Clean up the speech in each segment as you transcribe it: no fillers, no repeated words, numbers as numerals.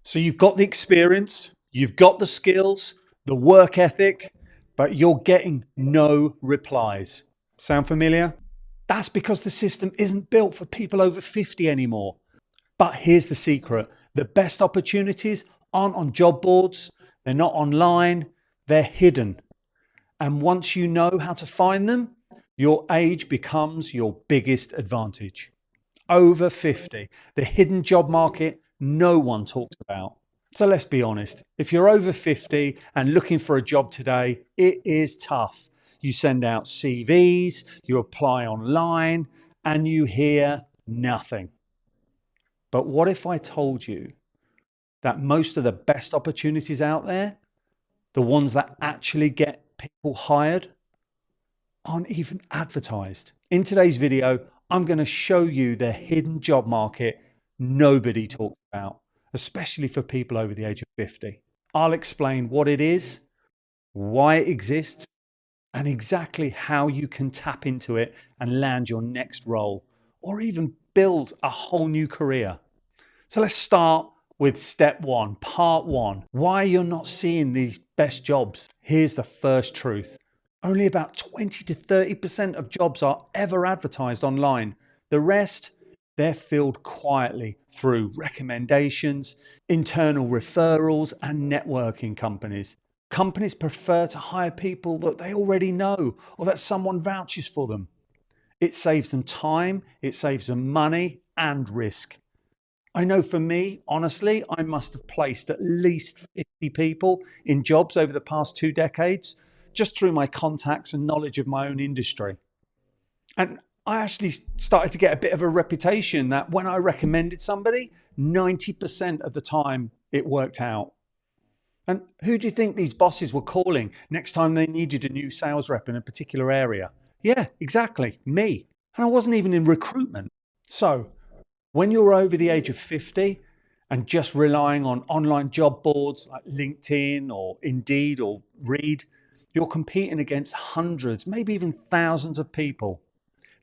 So you've got the experience, you've got the skills, the work ethic, but you're getting no replies. Sound familiar? That's because the system isn't built for people over 50 anymore. But here's the secret. The best opportunities aren't on job boards. They're not online. They're hidden. And once you know how to find them, your age becomes your biggest advantage. Over 50, the hidden job market no one talks about. So let's be honest, if you're over 50 and looking for a job today, it is tough. You send out CVs, you apply online, and you hear nothing. But what if I told you that most of the best opportunities out there, the ones that actually get people hired, aren't even advertised? In today's video, I'm going to show you the hidden job market nobody talks about, especially for people over the age of 50. I'll explain what it is, why it exists, and exactly how you can tap into it and land your next role, or even build a whole new career. So let's start with step one, part one, why you're not seeing these best jobs. Here's the first truth. Only about 20 to 30% of jobs are ever advertised online. The rest, they're filled quietly through recommendations, internal referrals, and networking companies. Companies prefer to hire people that they already know or that someone vouches for them. It saves them time, it saves them money and risk. I know for me, honestly, I must have placed at least 50 people in jobs over the past 2 decades, just through my contacts and knowledge of my own industry. And I actually started to get a bit of a reputation that when I recommended somebody, 90% of the time it worked out. And who do you think these bosses were calling next time they needed a new sales rep in a particular area? Yeah, exactly, me. And I wasn't even in recruitment. So when you're over the age of 50 and just relying on online job boards like LinkedIn or Indeed or Reed, you're competing against hundreds, maybe even thousands of people.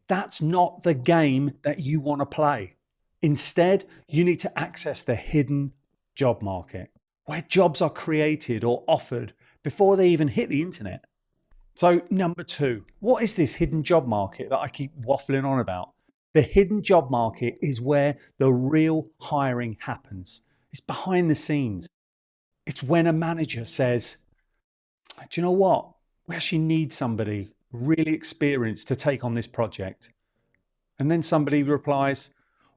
That's not the game that you want to play. Instead, you need to access the hidden job market, where jobs are created or offered before they even hit the internet. So number two, what is this hidden job market that I keep waffling on about? The hidden job market is where the real hiring happens. It's behind the scenes. It's when a manager says, do you know what? We actually need somebody really experienced to take on this project. And then somebody replies,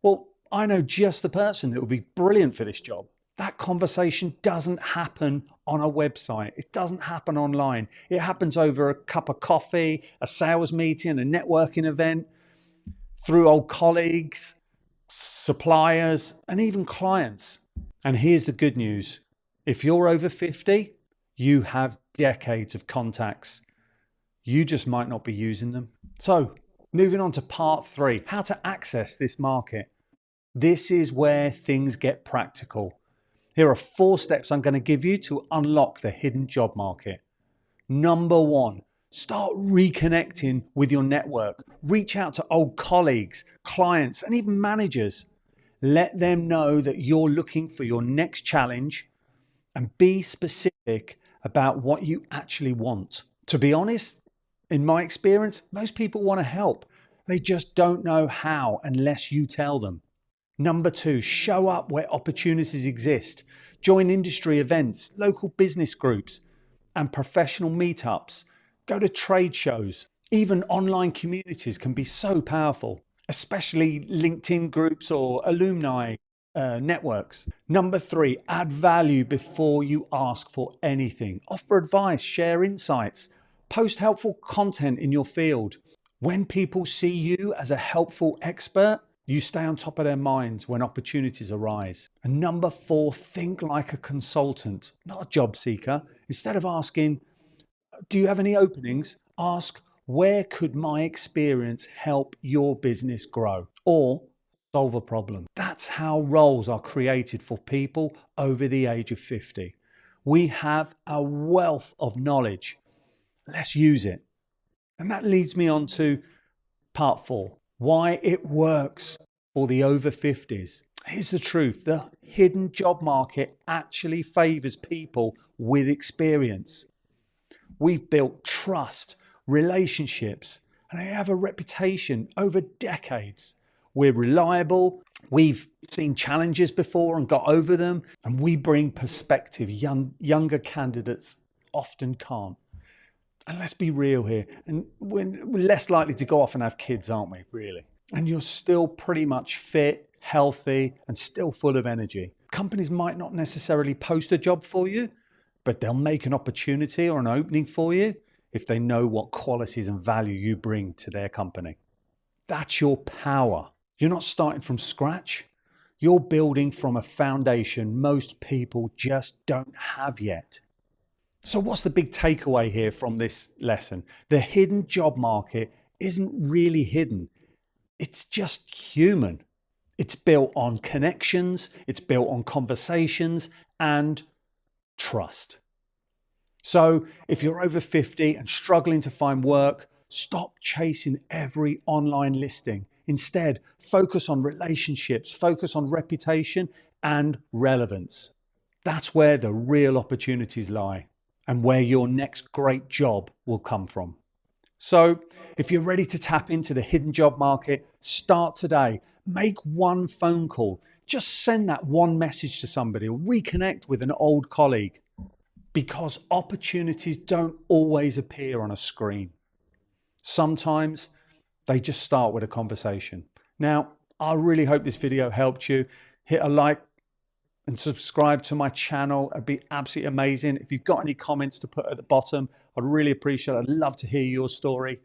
well, I know just the person that would be brilliant for this job. That conversation doesn't happen on a website. It doesn't happen online. It happens over a cup of coffee, a sales meeting, a networking event, through old colleagues, suppliers, and even clients. And here's the good news. If you're over 50, you have decades of contacts. You just might not be using them. So moving on to part three, how to access this market. This is where things get practical. Here are 4 steps I'm going to give you to unlock the hidden job market. Number 1, start reconnecting with your network. Reach out to old colleagues, clients, and even managers. Let them know that you're looking for your next challenge and be specific about what you actually want. To be honest, in my experience, most people want to help. They just don't know how unless you tell them. Number 2, show up where opportunities exist. Join industry events, local business groups, and professional meetups. Go to trade shows. Even online communities can be so powerful, especially LinkedIn groups or alumni networks. Number 3, add value before you ask for anything. Offer advice, share insights, post helpful content in your field. When people see you as a helpful expert, you stay on top of their minds when opportunities arise. And number 4, think like a consultant, not a job seeker. Instead of asking, do you have any openings? Ask, where could my experience help your business grow or solve a problem? That's how roles are created for people over the age of 50. We have a wealth of knowledge. Let's use it. And that leads me on to part 4, why it works for the over 50s. Here's the truth. The hidden job market actually favors people with experience. We've built trust, relationships, and they have a reputation over decades. We're reliable. We've seen challenges before and got over them. And we bring perspective younger candidates often can't. And let's be real here. And we're less likely to go off and have kids, aren't we, really? And you're still pretty much fit, healthy, and still full of energy. Companies might not necessarily post a job for you, but they'll make an opportunity or an opening for you if they know what qualities and value you bring to their company. That's your power. You're not starting from scratch. You're building from a foundation most people just don't have yet. So what's the big takeaway here from this lesson? The hidden job market isn't really hidden. It's just human. It's built on connections, it's built on conversations and trust. So if you're over 50 and struggling to find work, stop chasing every online listing. Instead, focus on relationships, focus on reputation and relevance. That's where the real opportunities lie and where your next great job will come from. So if you're ready to tap into the hidden job market, start today. Make one phone call. Just send that one message to somebody or reconnect with an old colleague, because opportunities don't always appear on a screen. Sometimes they just start with a conversation. Now, I really hope this video helped you. Hit a like and subscribe to my channel. It'd be absolutely amazing. If you've got any comments to put at the bottom, I'd really appreciate it. I'd love to hear your story.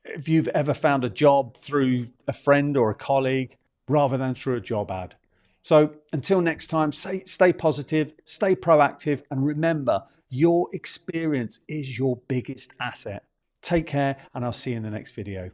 If you've ever found a job through a friend or a colleague rather than through a job ad. So until next time, stay positive, stay proactive, and remember, your experience is your biggest asset. Take care, and I'll see you in the next video.